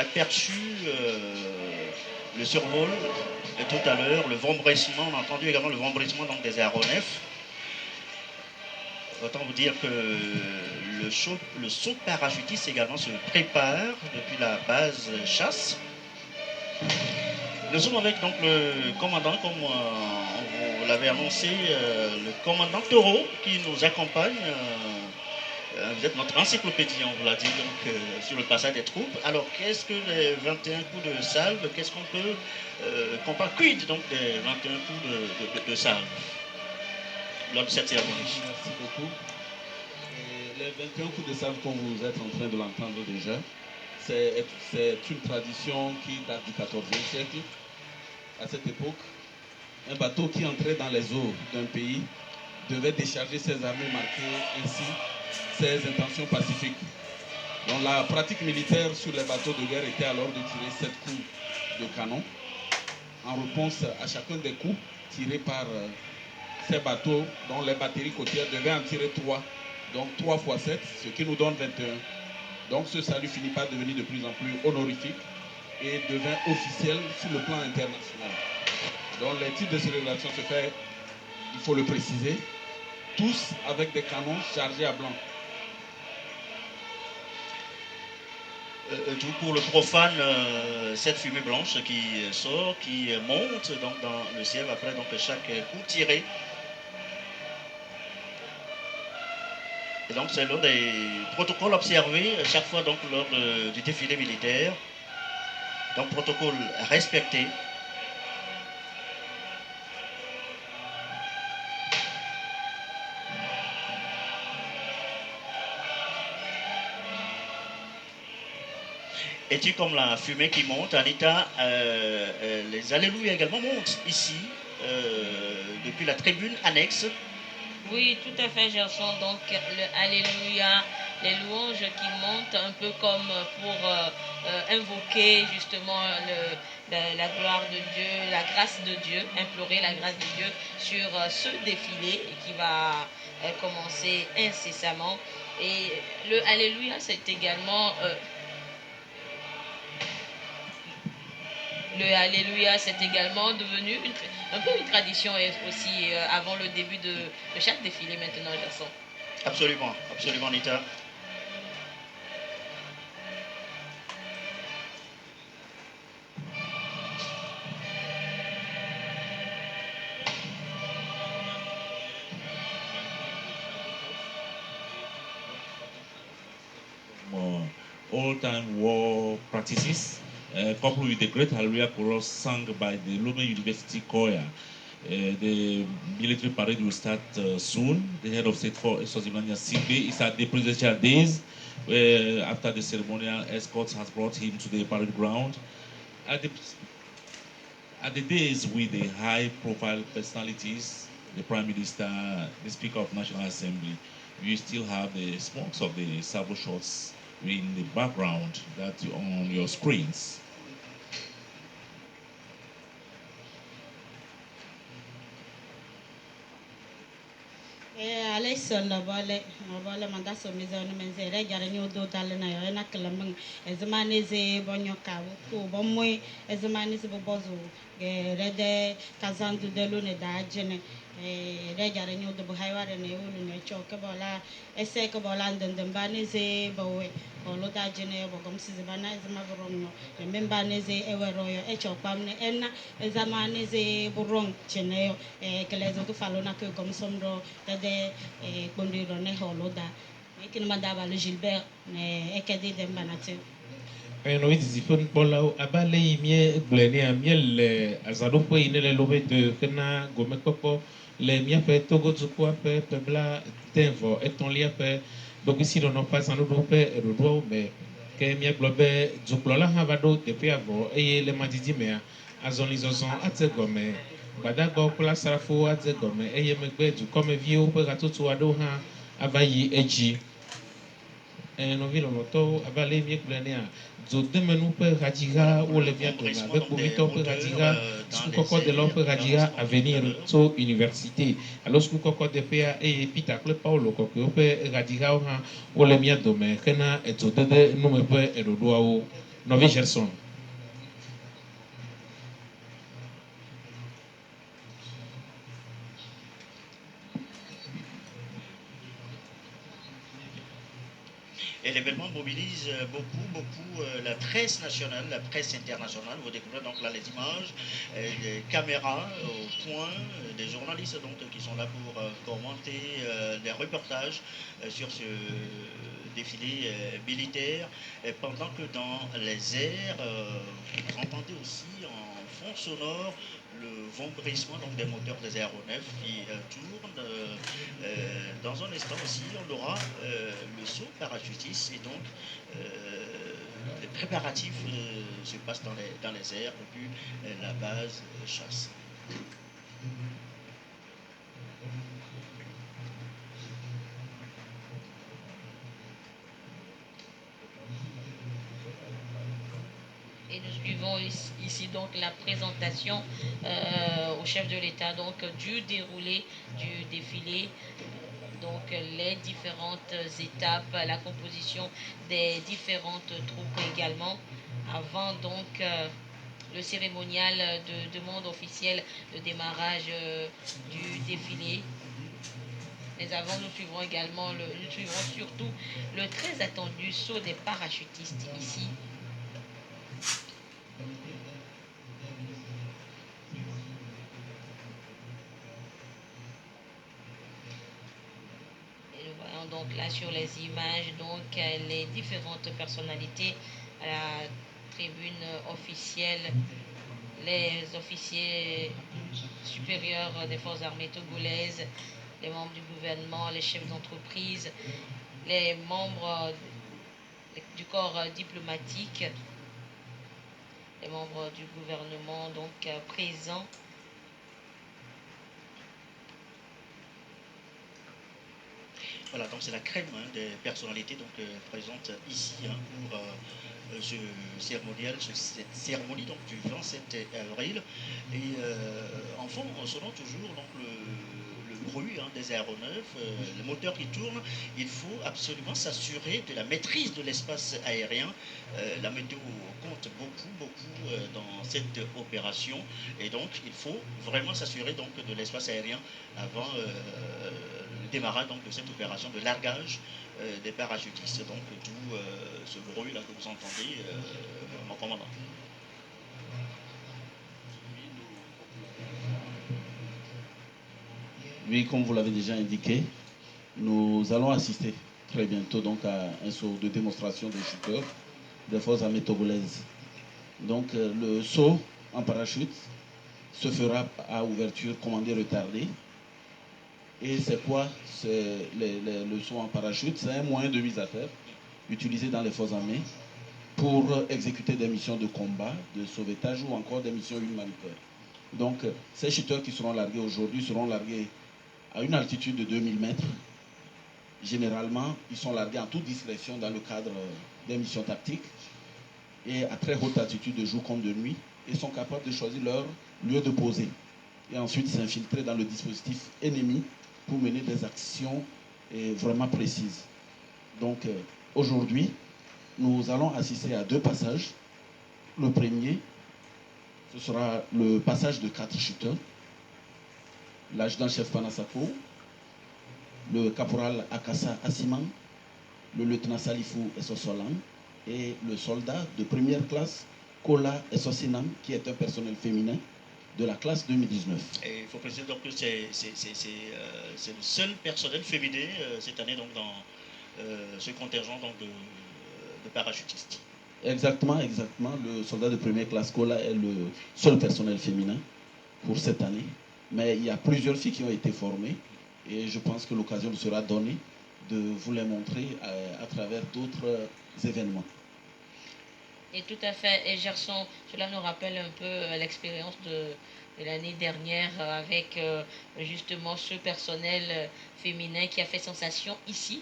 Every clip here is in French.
aperçu le survol de tout à l'heure, le vombrissement, on a entendu également le vombrissement donc, des aéronefs. Autant vous dire que le saut parachutiste également se prépare depuis la base chasse. Nous sommes avec donc le commandant, comme on vous l'avait annoncé, le commandant Taureau qui nous accompagne. Vous êtes notre encyclopédie, on vous l'a dit, donc sur le passage des troupes. Alors, qu'est-ce que les 21 coups de salve? Qu'est-ce qu'on peut quid donc des 21 coups de salve lors de cette cérémonie? Merci beaucoup. Et les 21 coups de salve, comme vous êtes en train de l'entendre déjà, c'est une tradition qui date du XIVe siècle. À cette époque, un bateau qui entrait dans les eaux d'un pays devait décharger ses armes et marquer ainsi ses intentions pacifiques. Donc la pratique militaire sur les bateaux de guerre était alors de tirer 7 coups de canon en réponse à chacun des coups tirés par ces bateaux dont les batteries côtières devaient en tirer 3. Donc 3 fois 7, ce qui nous donne 21. Donc ce salut finit par devenir de plus en plus honorifique et devint officiel sur le plan international. Donc les types de célébration se fait, il faut le préciser, tous avec des canons chargés à blanc. Pour le profane, cette fumée blanche qui sort, qui monte donc, dans le ciel après donc, chaque coup tiré. Et donc c'est l'un des protocoles observés chaque fois donc, lors du défilé militaire. Donc protocole respecté. Et tu comme la fumée qui monte, Anita, les Alléluia également montent ici, depuis la tribune annexe. Oui, tout à fait, Gerson. Donc, le Alléluia, les louanges qui montent un peu comme pour invoquer justement la gloire de Dieu, la grâce de Dieu, implorer la grâce de Dieu sur ce défilé qui va commencer incessamment. Et le Alléluia, c'est également... le Alléluia, c'est également devenu un peu une tradition aussi avant le début de chaque défilé maintenant, Gerson. Absolument, absolument, Anita. Old-time war practices, coupled with the great Hallelujah chorus sung by the Lome University Choir. The military parade will start soon. The head of state for Eswatini Simbe is at the presidential days, where after the ceremonial escorts has brought him to the parade ground. At the days with the high-profile personalities, the Prime Minister, the Speaker of National Assembly, you still have the smokes of the servo shots in the background that on your screens. Alison Nabale Mandaso Mizon Menzere, Garanio Dalana, and Akalamang, as a man is a Bonyoka, Bomoy, as a man is a Bozo, Rede Kazandu de Lune Dajane, Regaranio de Buhaiwa and Eun, Chokabola, Esekabola, and the Banese Bowe, or Lodajane, Bogom Sizabana, as a Mavarono, remember Neze Eweroyo, Echo Pamne, Enna, as a man is a Burong, Cheneo, Kalezo to Falona, Comsomro, de Bondirone Holoda, making Madame Gilbert, Ekadi de Banate. No, it is different. Bola abale mie blenia miel azadopo inele lobe de kena gomekopo le mia pe togo tukwa pe pebla tenvo eton lia pe donc ici on n'a pas en dope rodo mais que mia globe duplola havado depuis avant et le madidi mea azonizozon ategome badago kula sarafo ategome eye megbe du comme vieux pe gatoto ado ha avayi eji no vilo moto abale mie blenia zo demenu pe radira ou le via de avec bomito pe radira skukoko de l'on pe radira à venir so université alors skukoko de pa et pitacle paulo ko pe radira ou le mia dome kena eto de no me pe edodoa Novi Gerson. Et l'événement mobilise beaucoup la presse nationale, la presse internationale. Vous découvrez donc là les images, les caméras au point, des journalistes donc qui sont là pour commenter des reportages sur ce défilé militaire. Et pendant que dans les airs, vous entendez aussi en fond sonore le vombrissement donc, des moteurs des aéronefs qui tournent. Dans un instant aussi, on aura le saut parachutiste et donc les préparatifs se passent dans les airs depuis la base chasse. Et nous suivons ici donc la présentation au chef de l'État donc du déroulé du défilé, donc les différentes étapes, la composition des différentes troupes également, avant donc le cérémonial de demande officielle de démarrage du défilé. Mais avant, nous suivrons également, nous suivrons surtout le très attendu saut des parachutistes ici. Donc là sur les images, donc les différentes personnalités à la tribune officielle, les officiers supérieurs des forces armées togolaises, les membres du gouvernement, les chefs d'entreprise, les membres du corps diplomatique, les membres du gouvernement donc présents. Voilà, donc c'est la crème des personnalités donc, présentes ici pour ce cérémonial, cette cérémonie donc, du 27 avril. Et en fond, selon toujours donc, le bruit des aéronefs, le moteur qui tourne, il faut absolument s'assurer de la maîtrise de l'espace aérien. La météo compte beaucoup dans cette opération et donc il faut vraiment s'assurer donc de l'espace aérien avant le démarrage donc, de cette opération de largage des parachutistes. Donc tout ce bruit là que vous entendez, mon commandant. Oui, comme vous l'avez déjà indiqué, nous allons assister très bientôt donc à un saut de démonstration des shooters des forces armées togolaises. Donc le saut en parachute se fera à ouverture commandée retardée. Et c'est quoi le saut en parachute? C'est un moyen de mise à terre utilisé dans les forces armées pour exécuter des missions de combat, de sauvetage ou encore des missions humanitaires. Donc ces shooters qui seront largués aujourd'hui seront largués à une altitude de 2000 mètres. Généralement, ils sont largués en toute discrétion dans le cadre des missions tactiques et à très haute altitude de jour comme de nuit et sont capables de choisir leur lieu de poser et ensuite s'infiltrer dans le dispositif ennemi pour mener des actions vraiment précises. Donc aujourd'hui, nous allons assister à deux passages. Le premier, ce sera le passage de 4 shooters. L'adjudant-chef Panasako, le caporal Akassa Asiman, le lieutenant Salifou Essosolan et le soldat de première classe Kola Essosinam, qui est un personnel féminin de la classe 2019. Et il faut préciser donc que c'est le seul personnel féminin cette année donc, dans ce contingent donc, de parachutistes. Exactement. Le soldat de première classe Kola est le seul personnel féminin pour cette année. Mais il y a plusieurs filles qui ont été formées et je pense que l'occasion nous sera donnée de vous les montrer à travers d'autres événements. Et tout à fait, et Gerson, cela nous rappelle un peu l'expérience de l'année dernière avec justement ce personnel féminin qui a fait sensation ici,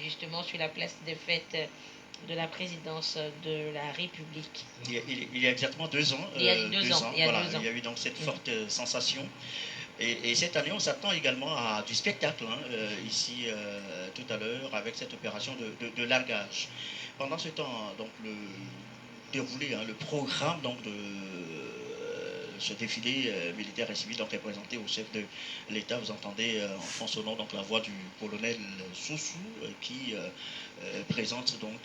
justement sur la place des fêtes de la présidence de la République. Il y a exactement 2 ans. Il y a 2 ans. Il y a eu donc cette forte sensation. Et cette année, on s'attend également à du spectacle, ici tout à l'heure, avec cette opération de largage. Pendant ce temps, donc, déroulé, hein, le programme donc, de ce défilé militaire et civil donc, est présenté au chef de l'État. Vous entendez en fond sonore donc, la voix du colonel Soussou qui présente donc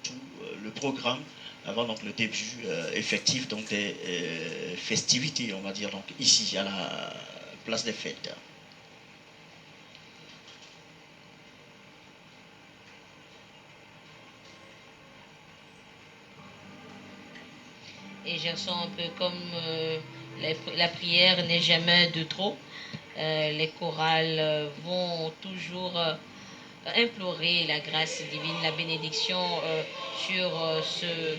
tout le programme avant donc, le début effectif donc, des festivités, on va dire, donc, ici à la place des fêtes. Et je sens un peu comme la prière n'est jamais de trop. Les chorales vont toujours implorer la grâce divine, la bénédiction sur ce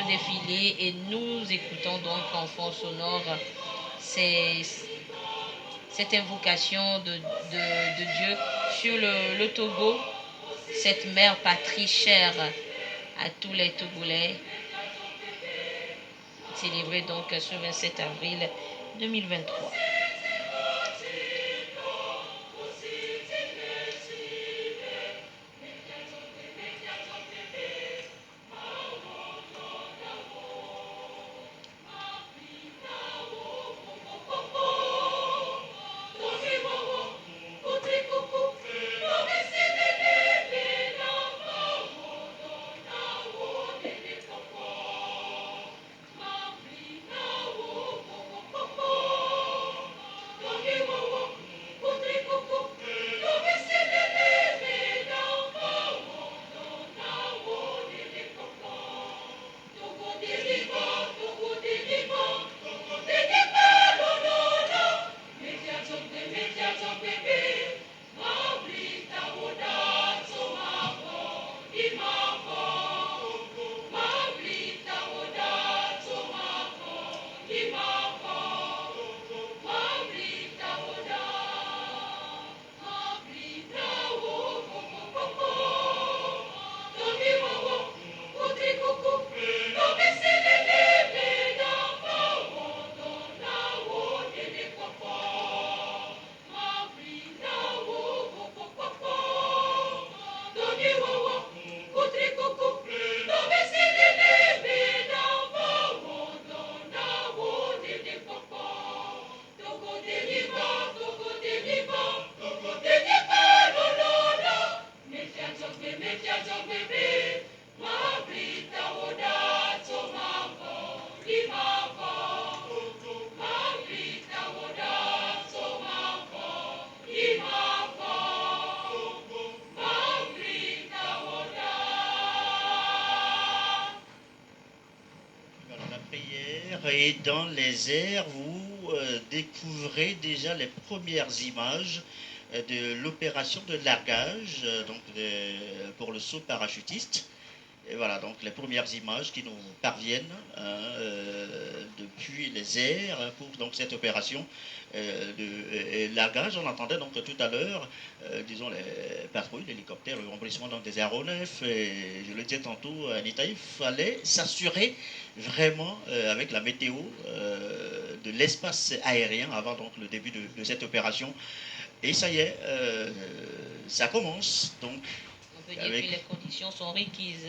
défilé. Et nous écoutons donc en fond sonore cette invocation de Dieu sur le Togo, cette mère patrie chère à tous les Togolais, célébrée donc ce 27 avril 2023. Et dans les airs, vous découvrez déjà les premières images de l'opération de largage pour le saut parachutiste. Et voilà, donc les premières images qui nous parviennent depuis les airs pour donc, cette opération de largage. On entendait donc tout à l'heure, disons, les patrouilles, l'hélicoptère, le remplissement donc, des aéronefs. Et je le disais tantôt, Anita, il fallait s'assurer vraiment avec la météo de l'espace aérien avant donc, le début de cette opération. Et ça y est, ça commence. Donc, on peut dire que les conditions sont requises,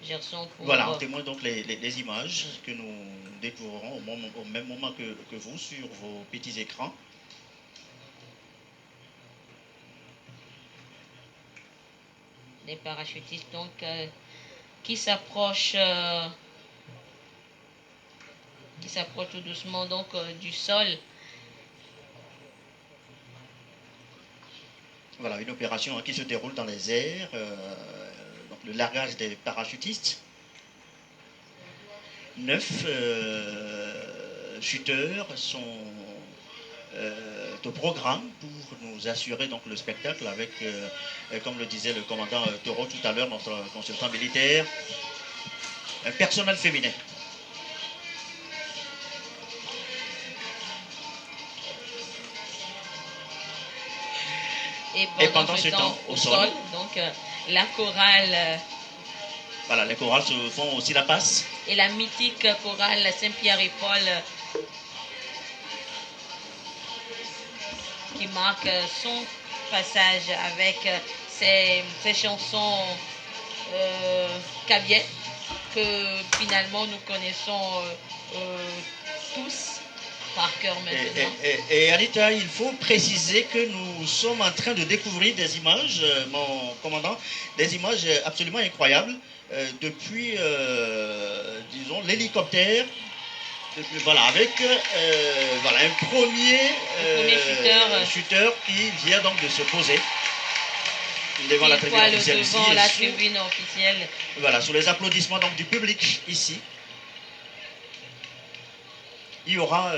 Gerson, pour... Voilà, on témoigne donc les images que nous découvrons au même moment que vous sur vos petits écrans. Des parachutistes donc qui s'approchent tout doucement donc du sol. Voilà, une opération qui se déroule dans les airs, donc le largage des parachutistes. 9 shooters sont au programme pour nous assurer donc le spectacle avec, comme le disait le commandant Toro tout à l'heure, notre consultant militaire, un personnel féminin. Et pendant ce temps, au sol, donc la chorale... voilà, les chorales se font aussi la passe. Et la mythique chorale Saint-Pierre et Paul qui marque son passage avec ses chansons Kabiet, que finalement nous connaissons tous par cœur maintenant. Et Anita, il faut préciser que nous sommes en train de découvrir des images, mon commandant, des images absolument incroyables depuis, disons, l'hélicoptère. Voilà, avec voilà, un premier, shooter qui vient donc de se poser devant la tribune officielle ici. Devant la tribune officielle. Voilà, sous les applaudissements donc, du public ici. Il y aura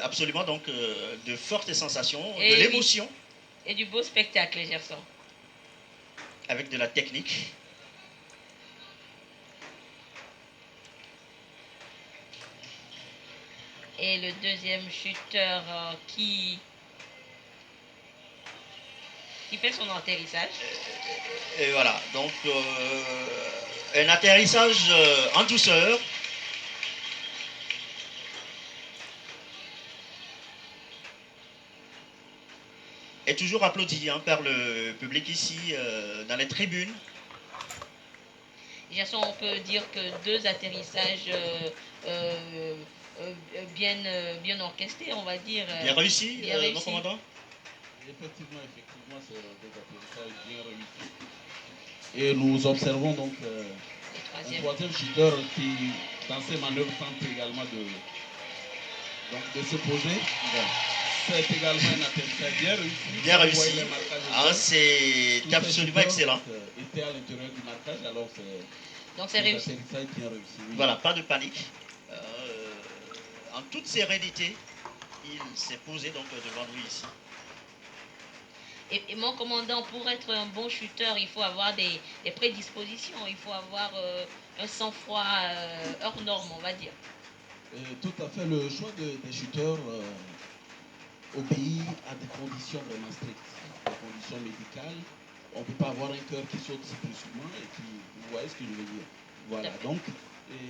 absolument donc de fortes sensations, de l'émotion. Et du beau spectacle, Gerson. Avec de la technique. Et le deuxième shooter qui fait son atterrissage. Et voilà, donc un atterrissage en douceur. Et toujours applaudi par le public ici, dans les tribunes. Gerson, on peut dire que 2 atterrissages bien orchestrés, on va dire. Bien réussi, mon commandant. Effectivement, c'est des atterrissages bien réussis. Et nous observons donc un troisième shooter qui, dans ses manœuvres, tente également de se poser. C'est également un atterrissage bien réussi. Bien réussi. C'est absolument excellent. Était à l'intérieur du marquage, alors c'est réussi. Un atterrissage bien réussi. Oui. Voilà, pas de panique. En toute sérénité, il s'est posé donc devant nous ici. Et mon commandant, pour être un bon shooter, il faut avoir des prédispositions, il faut avoir un sang-froid hors norme, on va dire. Tout à fait, le choix des shooters obéit à des conditions vraiment strictes, des conditions médicales. On ne peut pas avoir un cœur qui saute si brusquement et qui, vous voyez ce que je veux dire. Voilà, donc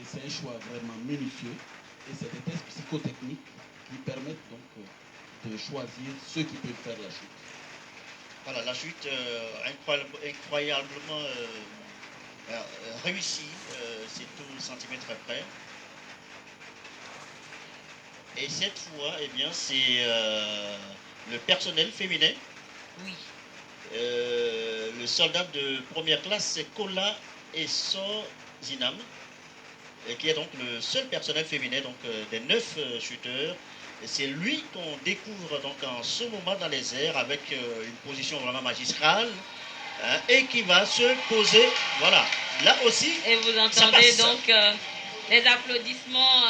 c'est un choix vraiment minutieux et c'est des tests psychotechniques qui permettent donc de choisir ceux qui peuvent faire la chute. Voilà, la chute incroyablement réussie, c'est tout centimètre près. Et cette fois, eh bien, c'est le personnel féminin. Oui. Le soldat de première classe, c'est Kola Eso Zinam, qui est donc le seul personnel féminin donc, des 9 shooters. Et c'est lui qu'on découvre donc en ce moment dans les airs avec une position vraiment magistrale et qui va se poser, voilà, là aussi. Et vous entendez donc les applaudissements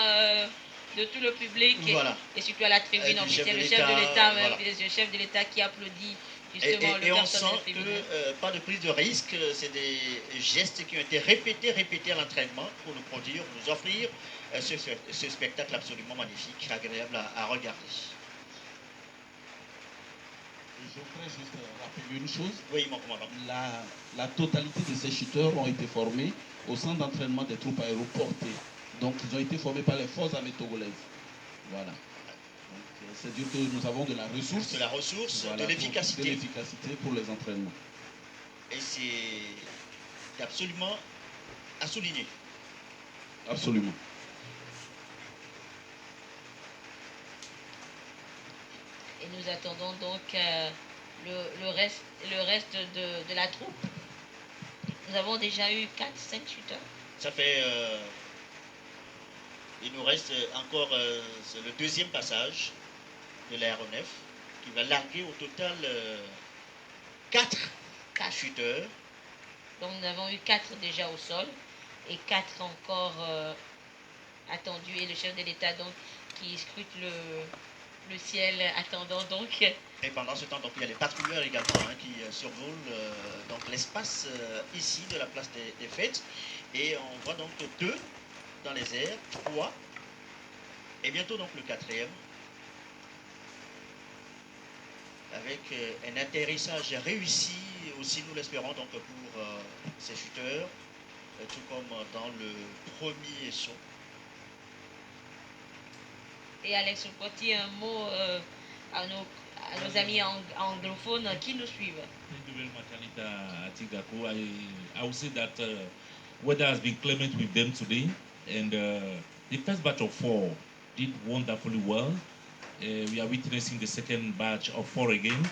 de tout le public voilà. et surtout à la tribune officielle, le chef de l'État, voilà. Le chef de l'État qui applaudit justement le personnel féminin. Et on sent que pas de prise de risque, c'est des gestes qui ont été répétés à l'entraînement pour nous produire, nous offrir ce spectacle absolument magnifique, agréable à regarder. Je voudrais juste rappeler une chose. Oui, mon commandant. La totalité de ces shooters ont été formés au centre d'entraînement des troupes aéroportées. Donc, ils ont été formés par les forces armées togolaises. Voilà. C'est-à-dire que nous avons de la ressource. De la ressource, voilà, de l'efficacité. De l'efficacité pour les entraînements. Et c'est absolument à souligner. Absolument. Et nous attendons donc le reste de la troupe. Nous avons déjà eu 4-5 shooters. Ça fait... il nous reste encore le deuxième passage de l'aéronef qui va larguer au total 4 shooters. Donc nous avons eu 4 déjà au sol et 4 encore attendus. Et le chef de l'État donc qui scrute le ciel attendant donc. Et pendant ce temps, donc, il y a les patrouilleurs également qui survolent donc l'espace ici de la place des fêtes. Et on voit donc 2 dans les airs, 3 et bientôt donc le 4e. Avec un atterrissage réussi aussi, nous l'espérons donc pour ces shooters, tout comme dans le premier saut. Et Alex Opoti, un mot à nos amis anglophones qui nous suivent. Thank you very much, Anita Tigako. I would say that weather has been clement with them today, and the first batch of 4 did wonderfully well. We are witnessing the second batch of 4 again,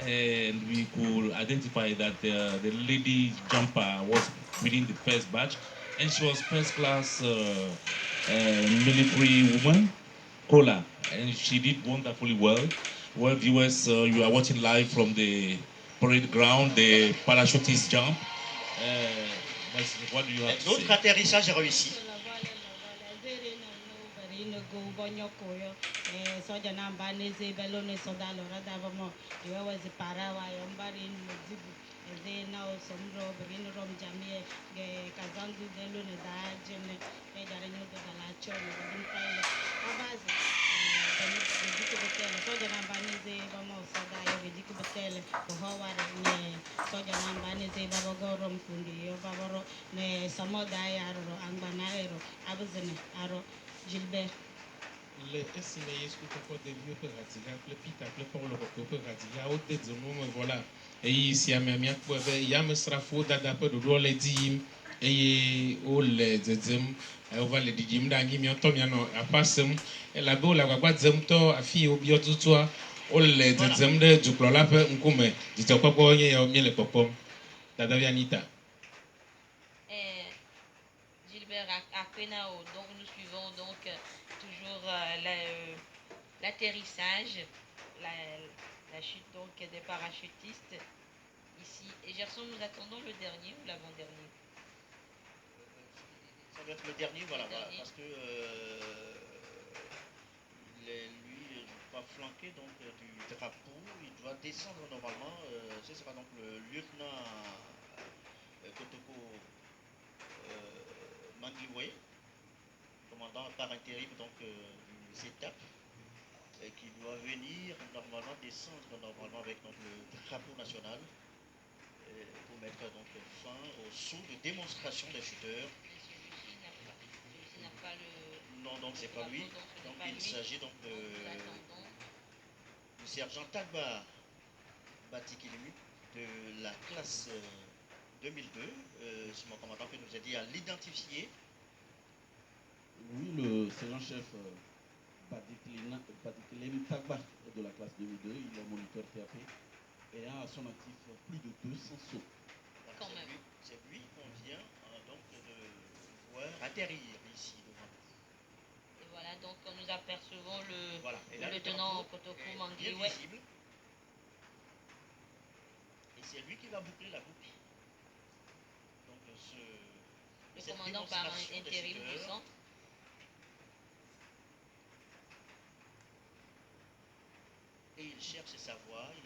and we could identify that the lady jumper was within the first batch, and she was first class military woman, Kola, and she did wonderfully well. Well, viewers, you are watching live from the parade ground, the parachutist jump. What do you have to D'autres say? atterrissages réussis. Soja na mba n'eze belo ne soda lora dava mo diwa wazi para wa yombari no dibu eze na osomro begin rom jamie ge kazandu delo ne da jene e jare nyo do dala cho ne begin pale abazi beni diku betele soja na mba n'eze ba mo soda yo ge diku betele ko haware ne soja na mba n'eze ba go rom kundi yo ba boro ne samoda ya ro angba ero abuzene aro Gilbert le esime yesu koko de vieux pe ratiga kple pita kple paulo koko pe ratiga wo de dzonu me voilà eyi sia me miakpɔ be yamesrafo dada ƒe ɖoɖo le edzi yim eye wole dzedzem wova le ɖiɖim ɖe anyi miɔtɔ mianɔ aƒa sem elabe wole agbagba dzem tɔ afi yi wobiɔ tutua wole dzedzem ɖe dukplɔla ƒe ŋkume dzidzɔkpɔkpɔ nye yawo míele kpɔkpɔm dadavi Anita. Gilbert Akpenao, donc nous suivons donc toujours l'atterrissage, la chute donc des parachutistes ici. Et Gerson, nous attendons le dernier ou l'avant-dernier? Ça doit être le dernier, voilà, dernier. parce que lui va flanquer donc du drapeau, il doit descendre normalement. Ce sera donc le lieutenant Kotoko Mangiwe, commandant par intérim donc du CETAP, qui doit venir normalement descendre normalement avec donc, le drapeau national pour mettre donc fin au saut de démonstration des shooters. Celui-ci n'a pas le... Non, donc c'est pas lui. Donc il s'agit donc du sergent Tagba Batikilimu de la classe 2002. C'est mon commandant qui nous a dit à l'identifier. Oui, le sergent-chef Batikilemu Tagba de la classe 2002, il est moniteur TAP et a à son actif plus de 200 sauts. Quand même. C'est lui qu'on vient donc de voir atterrir ici devant nous. Et voilà, donc nous apercevons le, voilà. le lieutenant Kotoko Mangiwe. Et c'est lui qui va boucler la boucle. Donc le commandant par intérim du centre. Et il cherche sa voie, il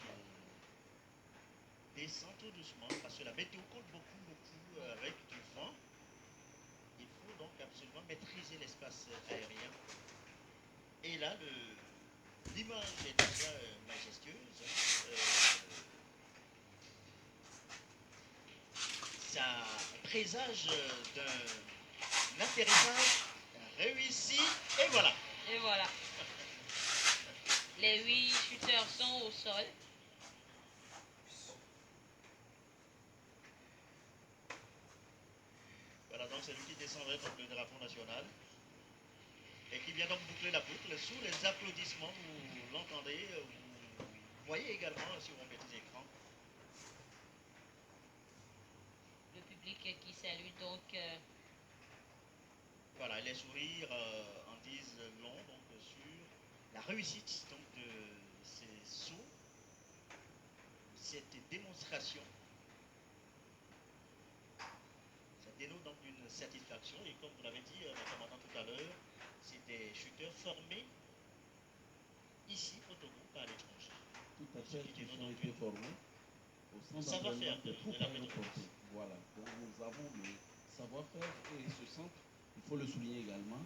descend tout doucement parce que la météo compte beaucoup avec du vent. Il faut donc absolument maîtriser l'espace aérien. Et là, l'image est déjà majestueuse. Ça présage d'un atterrissage réussi. Et voilà. Et voilà. Les 8 shooters sont au sol. Voilà, donc c'est lui qui descendrait donc le drapeau national et qui vient donc boucler la boucle sous les applaudissements. Vous l'entendez, vous voyez également sur mon petit écran. Le public qui salue donc. Voilà, les sourires en disent long donc sur la réussite donc de ces sauts, cette démonstration. Ça dénote donc une satisfaction et comme vous l'avez dit, mon commandant tout à l'heure, c'est des shooters formés ici au Togo, pas à l'étranger. Tout à fait, qui ont été formés au centre savoir-faire de troupes aéroportées. Voilà, donc nous avons le savoir-faire et ce centre, il faut le souligner également,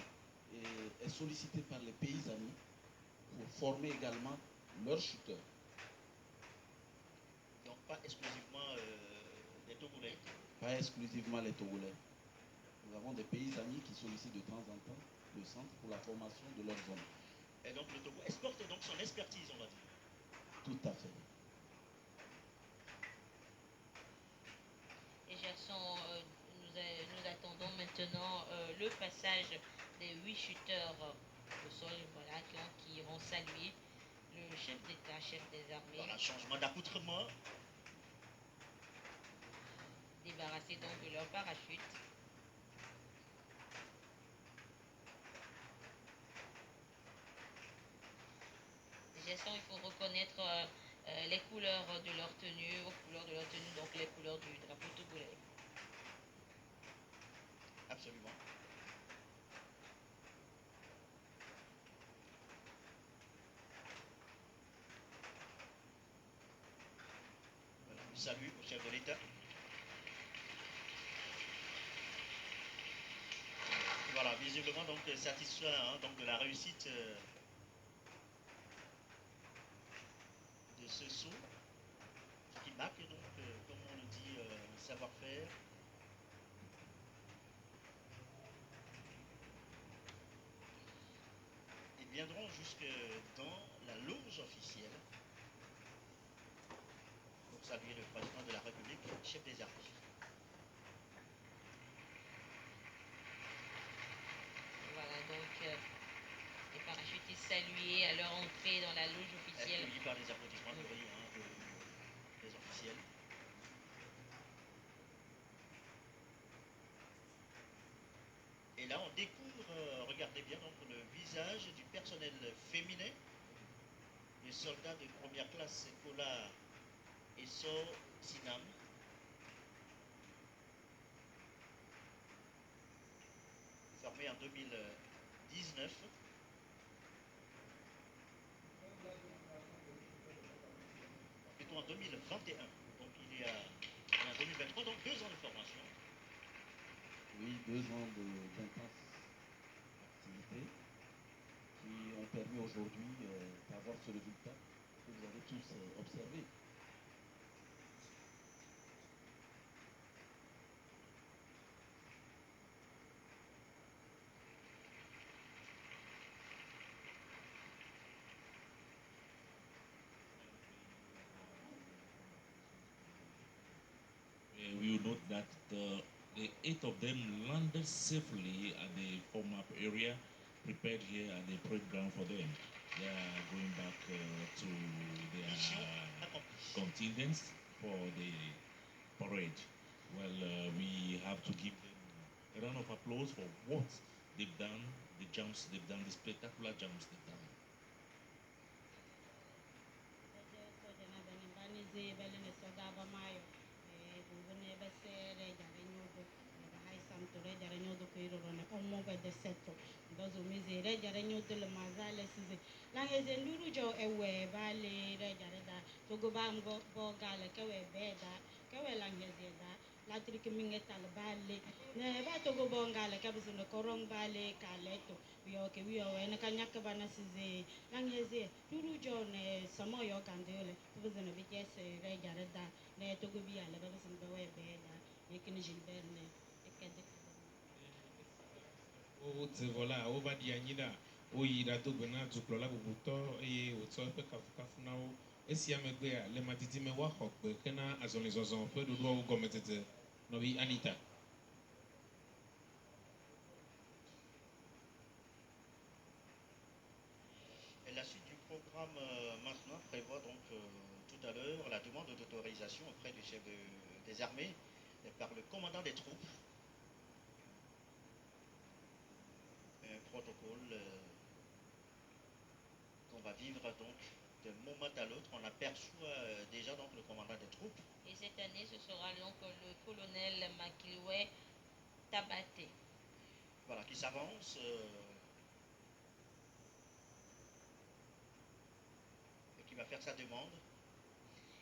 est sollicité par les pays amis pour former également leurs shooters. Donc pas exclusivement les Togolais. Pas exclusivement les Togolais. Nous avons des pays amis qui sollicitent de temps en temps le centre pour la formation de leurs hommes. Et donc le Togo exporte donc son expertise, on va dire. Tout à fait. Et Gerson nous le passage des 8 shooters au sol, voilà, qui iront saluer le chef d'État, chef des armées. Voilà, changement d'accoutrement. Débarrassés donc de leur parachute. Gestion, il faut reconnaître les couleurs de leur tenue, donc les couleurs du drapeau togolais. Absolument. Voilà, salut au chef de l'État. Voilà, visiblement donc satisfait hein, donc, de la réussite de ce saut, ce qui marque donc, comme on le dit, savoir-faire. Ils viendront jusque dans la loge officielle pour saluer le président de la République, chef des armées. Voilà donc les parachutistes salués à leur entrée dans la loge officielle. Accueillis par les applaudissements de des officiels. Et là, on découvre, regardez bien, donc, le visage du personnel féminin, les soldats de première classe, Kola et So Sinam. Formé en 2019. Plutôt en 2021. Donc il y a en 2023, donc 2 ans de formation. Oui, 2 ans d'intense activité qui ont permis aujourd'hui d'avoir ce résultat que vous avez tous observé. We will note that the 8 of them landed safely at the form-up area, prepared here at the parade ground for them. They are going back to their contingents for the parade. Well, we have to give them a round of applause for what they've done, the jumps they've done, the spectacular jumps they've done. Santore jara nyodo ko iro ne omo be de setto dozo mizere jara nyodo le mazale size la heze nduru jo ewe bale re jara da togo ba ngo bo gale ke we be da ke we la heze da la trike mingeta le bale ne ba togo bo ngale ke bizo ne korong bale kaleto yo ke wi o ene kanya ke bana size la heze nduru jo ne samo yo kandele bizo ne bi jese re jara da ne togo bi ale ba bizo be we be da yekini Gilbert ne Voilà, on va dire o yira to gbena tukplɔla bubutɔ eye wotsɔ eƒe kafukafu na wo esi amegbea le matiti me woaxɔ gbe hena azɔlizɔzɔ ƒe ɖoɖoawo gɔmetete nɔvi Anita. Et la suite du programme maintenant prévoit donc tout à l'heure la demande d'autorisation auprès du chef des armées par le commandant des troupes. Un protocole qu'on va vivre donc d'un moment à l'autre. On aperçoit déjà donc le commandant des troupes. Et cette année, ce sera donc le colonel Makilwe Tabate. Voilà, qui s'avance et qui va faire sa demande.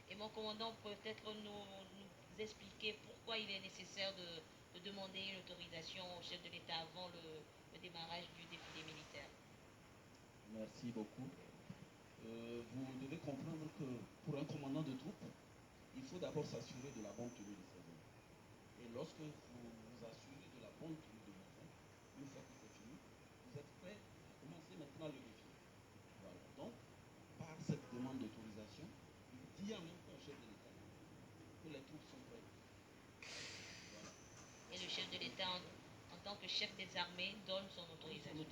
Et mon commandant peut peut-être nous expliquer pourquoi il est nécessaire de demander une autorisation au chef de l'État avant le démarrage du défilé militaire. Merci beaucoup. Vous devez comprendre que pour un commandant de troupe, il faut d'abord s'assurer de la bonne tenue de ses hommes. Et lorsque vous vous assurez de la bonne tenue de vos hommes, une fois que c'est fini, vous êtes prêt à commencer maintenant le défilé. Voilà. Donc, par cette demande d'autorisation, il dit en même temps au chef de l'État que les troupes sont prêtes. Voilà. Et le chef de l'État, en tant que chef des armées donne son autorisation.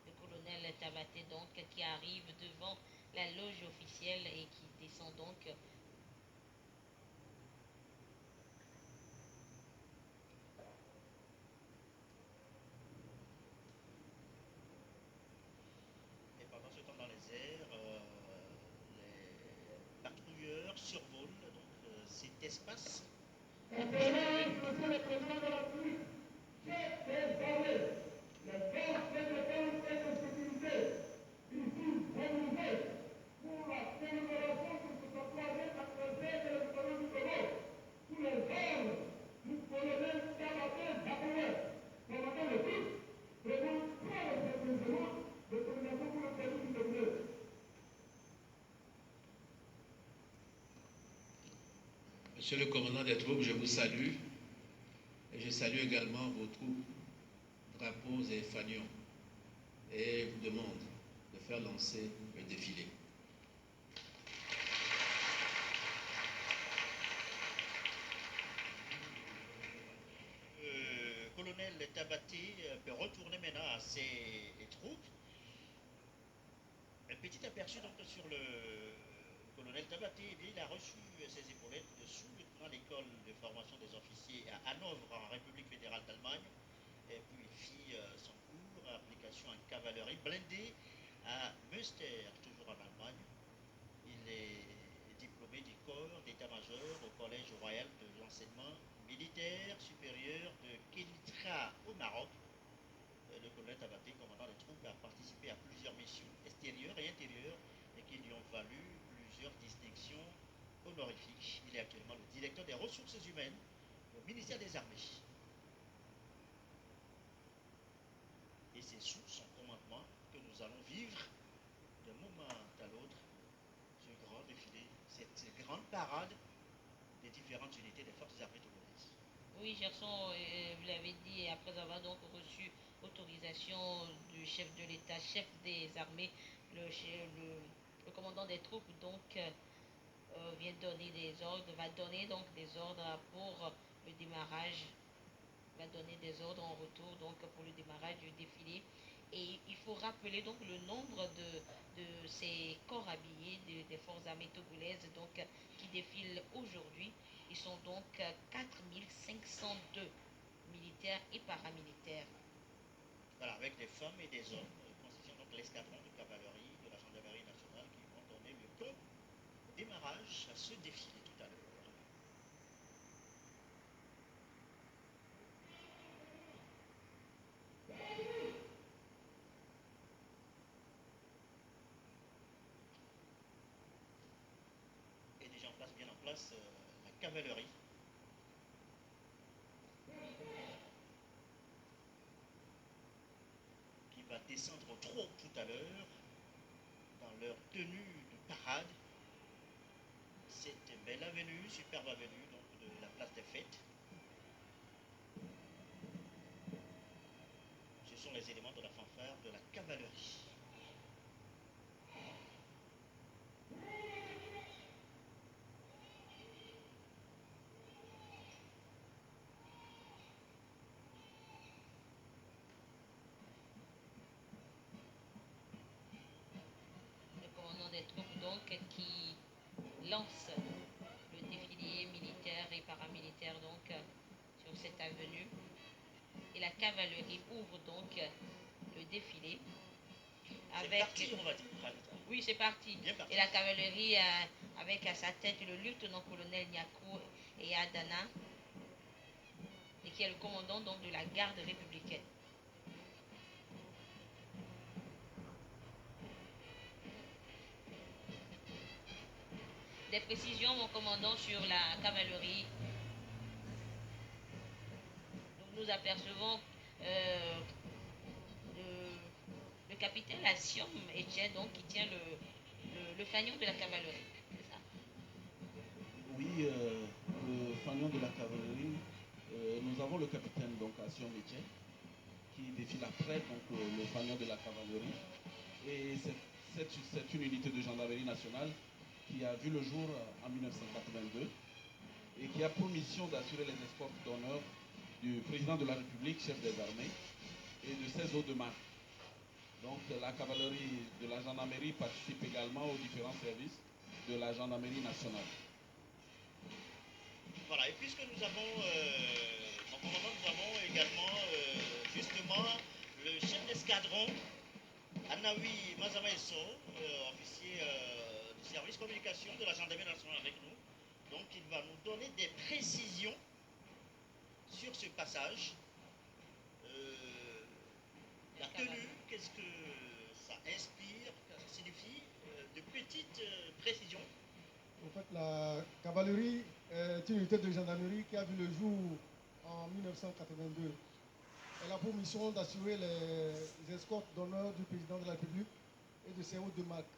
Le colonel Tabaté, donc, qui arrive devant la loge officielle et qui descend donc. Et pendant ce temps, dans les airs, les patrouilleurs survolent donc, cet espace. Monsieur le commandant des troupes, je vous salue et je salue également vos troupes, drapeaux et fanions, et vous demande de faire lancer le défilé. Le colonel Tabaté peut retourner maintenant à ses troupes. Un petit aperçu donc sur le colonel Tabaté, il a reçu ses épaulettes de sous-lieutenant à l'école de formation des officiers à Hanovre, en République fédérale d'Allemagne. Et puis il fit son cours, application en cavalerie blindée à Münster, toujours en Allemagne. Il est diplômé du corps d'état-major au Collège royal de l'enseignement militaire supérieur de Kenitra au Maroc. Le colonel Tabaté, commandant des troupes, a participé à plusieurs missions extérieures et intérieures et qui lui ont valu plusieurs distinctions honorifiques. Il est actuellement le directeur des ressources humaines au ministère des Armées. Et c'est sous son commandement que nous allons vivre d'un moment à l'autre ce grand défilé, cette grande parade des différentes unités des forces armées togolaises. Oui, Gerson, vous l'avez dit, après avoir donc reçu autorisation du chef de l'État, chef des armées, le commandant des troupes donc vient donner des ordres, va donner donc des ordres pour le démarrage, va donner des ordres en retour donc pour le démarrage du défilé. Et il faut rappeler donc le nombre de ces corps habillés des forces armées togolaises donc, qui défilent aujourd'hui. Ils sont donc 4502 militaires et paramilitaires. Voilà, avec des femmes et des hommes, constituant donc l'escadron de cavalerie de la gendarmerie nationale qui vont donner le bon démarrage à ce défilé tout à l'heure. Et déjà en place, bien en place, la cavalerie. Qui va descendre au trot tout à l'heure dans leur tenue de parade. Cette belle avenue, superbe avenue donc de la place des fêtes. Ce sont les éléments de la fanfare de la cavalerie. Le commandant des troupes donc qui lance le défilé militaire et paramilitaire donc sur cette avenue. Et la cavalerie ouvre donc le défilé. C'est parti, on va dire. Oui, c'est parti. Et la cavalerie avec à sa tête le lieutenant-colonel Niakou et Adana, et qui est le commandant donc de la garde républicaine. Des précisions, mon commandant, sur la cavalerie. Nous apercevons le capitaine Assiom Etienne, donc, qui tient le fanion de la cavalerie. C'est ça? Oui, le fanion de la cavalerie, nous avons le capitaine donc Assiom Etienne qui défile après donc, le fanion de la cavalerie. Et c'est une unité de gendarmerie nationale qui a vu le jour en 1982 et qui qui a pour mission d'assurer les escortes d'honneur du président de la République, chef des armées, et de 16 autres marques. Donc la cavalerie de la gendarmerie participe également aux différents services de la gendarmerie nationale. Voilà, et puisque nous avons, mon commandant, nous avons également justement le chef d'escadron, Anawi Mazamaeso, officier du service communication de la gendarmerie nationale avec nous. Donc il va nous donner des précisions sur ce passage. La tenue, qu'est-ce que ça inspire, qu'est-ce que ça signifie, de petites précisions. En fait, la cavalerie est une unité de gendarmerie qui a vu le jour en 1982. Elle a pour mission d'assurer les escortes d'honneur du président de la République et de ses hôtes de marque.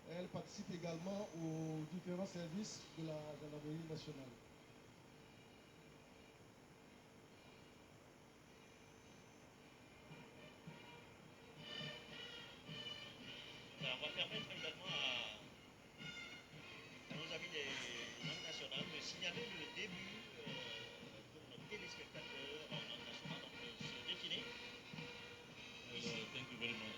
Elle participe également aux différents services de la gendarmerie nationale. Alors, on va permettre également à nos amis des langues nationales de signaler le début pour nos téléspectateurs en langue nationale, donc ce défilé. Thank you very much.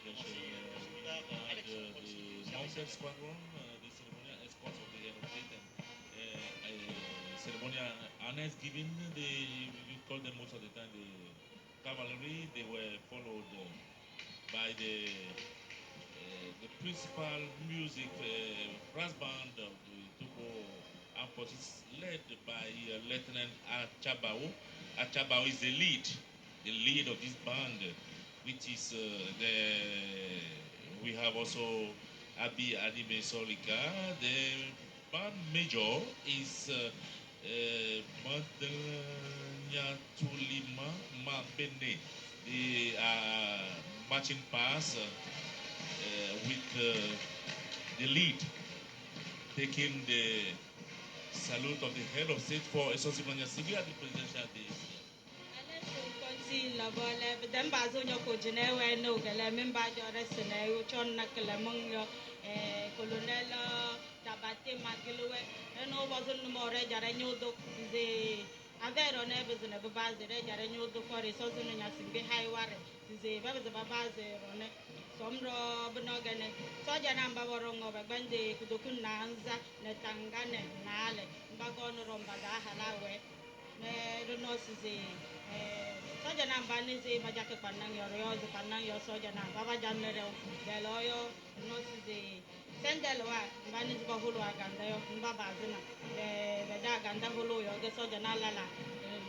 The Mounted Squadron, the ceremonial escorts of the head of state, and ceremonial honors given, you call them most of the time the cavalry. They were followed by the principal music brass band of the Togo Armed Forces, led by Lieutenant Achabao. Achabao is the lead of this band, which is we have also Abi Anime Solika. The band major is Madanya Tulima Mabene. They are marching past with the lead, taking the salute of the head of state for Esosibanya Sibi at the presidential day. La bola dan bazo nyoko jine we no gele memba jore sene yo chon na kele mongyo colonel Tabate Magilwe no bazo no more jare nyodo ze avero ne bezene babaze re jare nyodo for resource no nyasimbe highware ze babaze babaze rone somro bnogene soja namba borongo bagbande kudokun nanza ne tangane nale mbagono romba da halawe ne renosize soja namba nize bajake panang yo panang yo soja namba bajanere delo yo nosize sendelwa mbani ziba hulu aganda yo mbabazina beda aganda hulu yo ge soja na lala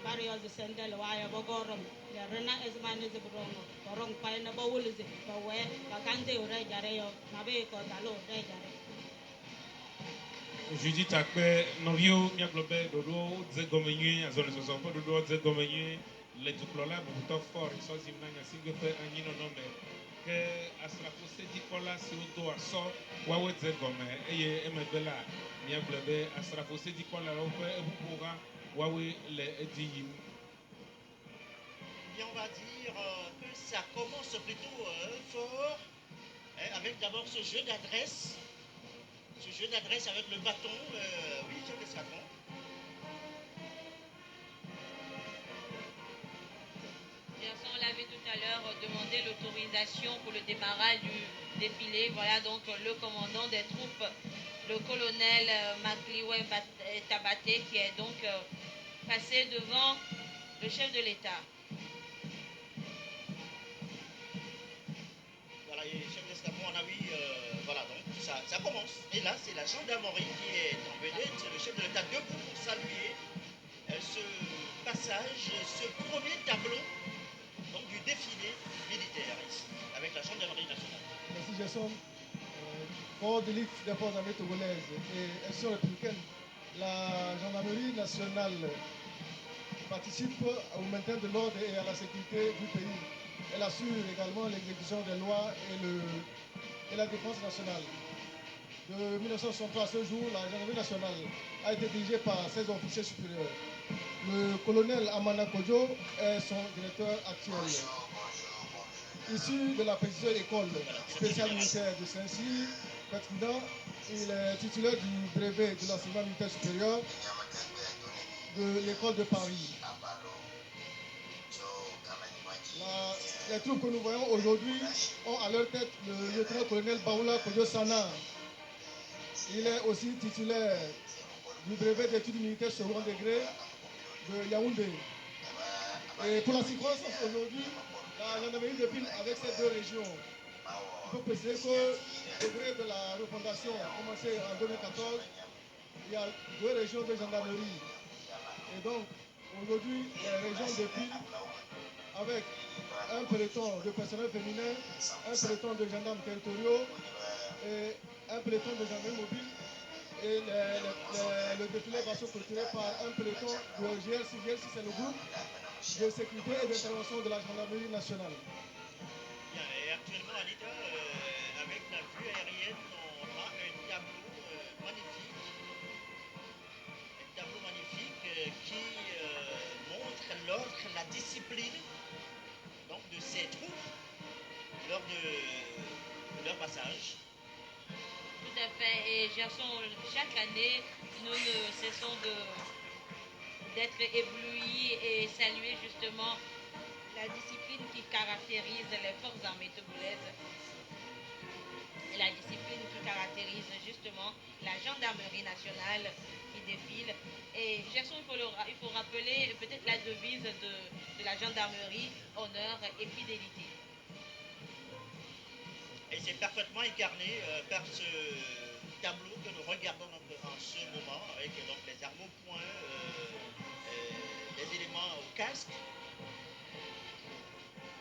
bari yo sendelwa yo bogorom ya rena ezmani zibrongo borong pa na bawulize bawe bagande ore jare yo mabe ko dalo ore jare Jeudi takpe novio miaglobe dodo zegomenyu azone sosofo dodo zegomenyu le duplola buto for so zimnanga singefe anyino nombe ke asrafo sedi kola si odo aso wawe zegome eye emebela miaglobe asrafo sedi kola ofe ebupura wawe le ediyim. Bien, on va dire que ça commence plutôt fort, avec d'abord ce jeu d'adresse. Ce jeu d'adresse avec le bâton, oui, chef d'escadron. On l'avait tout à l'heure demandé l'autorisation pour le démarrage du défilé. Voilà donc le commandant des troupes, le colonel Makliwe Tabate, qui est donc passé devant le chef de l'État. Voilà, et chef d'escadron, on a vu, voilà, donc ça commence. Et là, c'est la gendarmerie qui est en vedette, c'est le chef de l'État debout pour saluer ce passage, ce premier tableau donc, du défilé militaire ici, avec la gendarmerie nationale. Merci Gerson. Corps d'élite des forces armées togolaises et action républicaine, la gendarmerie nationale participe au maintien de l'ordre et à la sécurité du pays. Elle assure également l'exécution des lois et la défense nationale. De 1963 à ce jour, la gendarmerie nationale a été dirigée par 16 officiers supérieurs. Le colonel Amana Kodjo est son directeur actuel. Issu de la précieuse école spéciale militaire de Saint-Cyr, président, il est titulaire du brevet de l'enseignement militaire supérieur. de l'école de Paris. Les troupes que nous voyons aujourd'hui ont à leur tête le lieutenant-colonel Baoula Kodjo-Sana. Il est aussi titulaire du brevet d'études militaires second degré de Yaoundé. Et pour la circonstance aujourd'hui, la gendarmerie de Pine avec ces deux régions, il faut préciser que au gré de la refondation commencée en 2014, il y a deux régions de gendarmerie. Et donc, aujourd'hui, les régions de Pine, avec un peloton de personnel féminin, un peloton de gendarmes territoriaux et un peloton de gendarmerie mobile. Et le défilé va se clôturer par un peloton de GRC. GRC, c'est le groupe de sécurité et d'intervention de la gendarmerie nationale. Bien, et actuellement, Anita, avec la vue aérienne, on a un tableau magnifique. Un tableau magnifique qui montre l'ordre, la discipline donc, de ces troupes lors de leur passage. Tout à fait. Et Gerson, chaque année, nous ne cessons d'être éblouis et saluer justement la discipline qui caractérise les forces armées togolaises et la discipline qui caractérise justement la gendarmerie nationale qui défile. Et Gerson, il faut rappeler peut-être la devise de la gendarmerie, honneur et fidélité. Et c'est parfaitement incarné par ce tableau que nous regardons donc, en ce moment, avec donc, les armes au poing, les éléments au casque,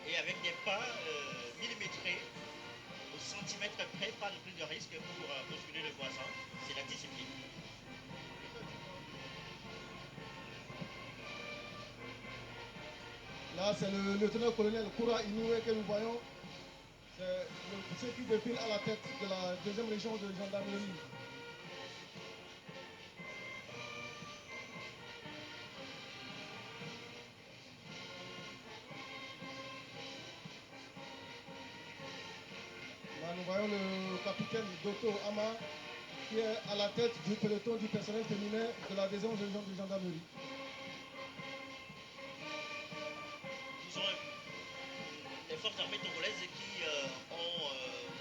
et avec des pas millimétrés, au centimètre près, pas de plus de risque pour bousculer le voisin. C'est la discipline. Là, c'est le lieutenant-colonel Koura Inoue que nous voyons. C'est ceux qui défilent à la tête de la deuxième région de gendarmerie. Là, nous voyons le capitaine Doto Ama qui est à la tête du peloton du personnel féminin de la deuxième région de gendarmerie. Nous avons les forces armées togolaises qui ont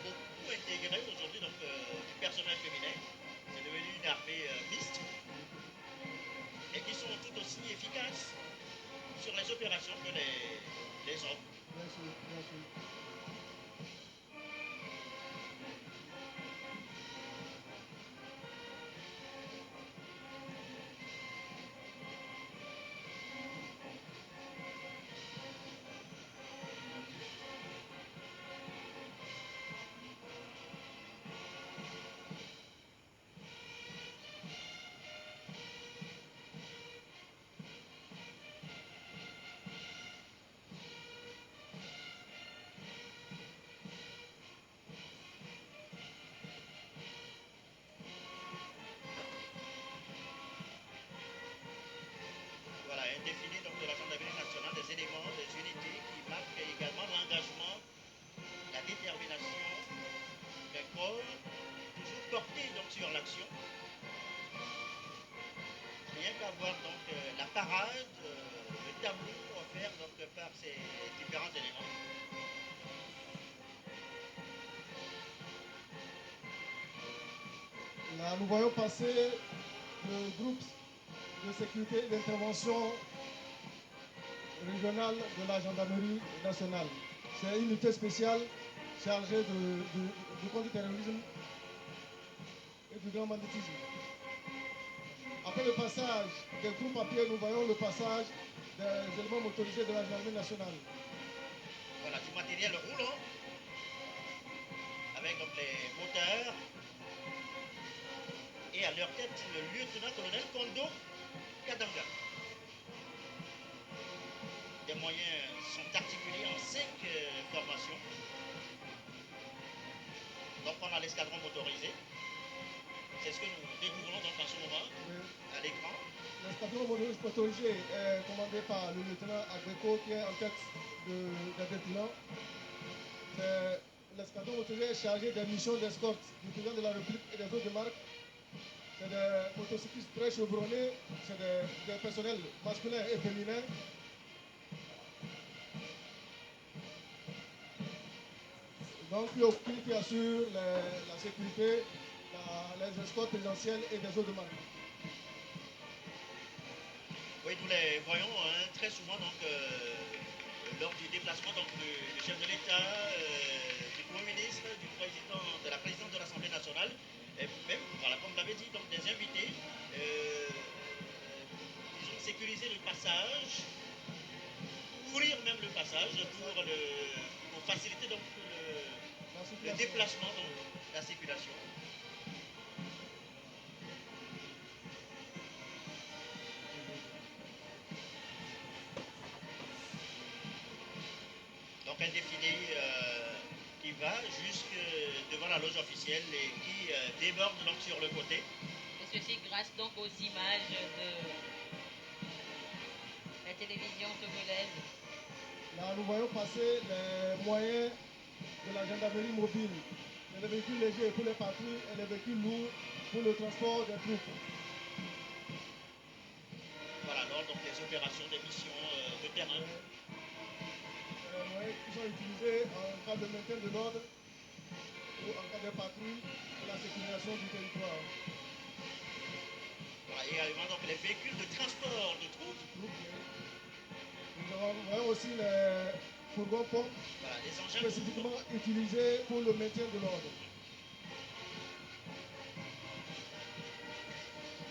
beaucoup intégré aujourd'hui du personnel féminin. C'est devenu une armée mixte et qui sont tout aussi efficaces sur les opérations que les hommes. Bien sûr, bien sûr. Voilà, un défilé donc, de la gendarmerie nationale, des éléments, des unités qui marquent également l'engagement, la détermination d'un corps, toujours porté donc, sur l'action. Rien qu'à voir donc, la parade, le tableau offert donc, par ces différents éléments. Là, nous voyons passer le groupe de sécurité et d'intervention régionale de la gendarmerie nationale. C'est une unité spéciale chargée du contre-terrorisme et du grand banditisme. Après le passage des troupes à pied, nous voyons le passage des éléments motorisés de la gendarmerie nationale. Voilà, du matériel roulant, avec donc, les moteurs, et à leur tête le lieutenant-colonel Kondo Kadanga. Les moyens sont articulés en 5 formations. Donc on a l'escadron motorisé. C'est ce que nous découvrons donc en ce moment à l'écran. L'escadron motorisé est commandé par le lieutenant Agreko qui est en tête des pilons. L'escadron motorisé est chargé des missions d'escorte du président de la République et des autres marques C'est des motocyclistes très chevronnés, c'est des personnels masculins et féminins. Donc, qui assure la sécurité, les escortes présidentielles et des autres demandes. Oui, nous les voyons très souvent donc, lors du déplacement donc, du chef de l'État, du Premier ministre, de la présidente de l'Assemblée nationale, et même, voilà, comme vous l'avez dit, donc, des invités. Ils ont sécurisé le passage, ouvrir même le passage pour faciliter donc, le déplacement, donc, la circulation. Donc un défilé qui va jusque devant la loge officielle et qui déborde donc sur le côté. Et ceci grâce donc aux images de la télévision togolaise. Là, nous voyons passer les moyens de la gendarmerie mobile, les véhicules légers pour les patrouilles et les véhicules lourds pour le transport des troupes. Voilà, alors donc les opérations, des missions de terrain. Les moyens qui sont utilisés en cas de maintien de l'ordre ou en cas de patrouille pour la sécurisation du territoire. Voilà, et également donc les véhicules de transport de troupes. Nous voyons aussi les fourgons pompes Voilà, les engins spécifiquement utilisés pour le maintien de l'ordre.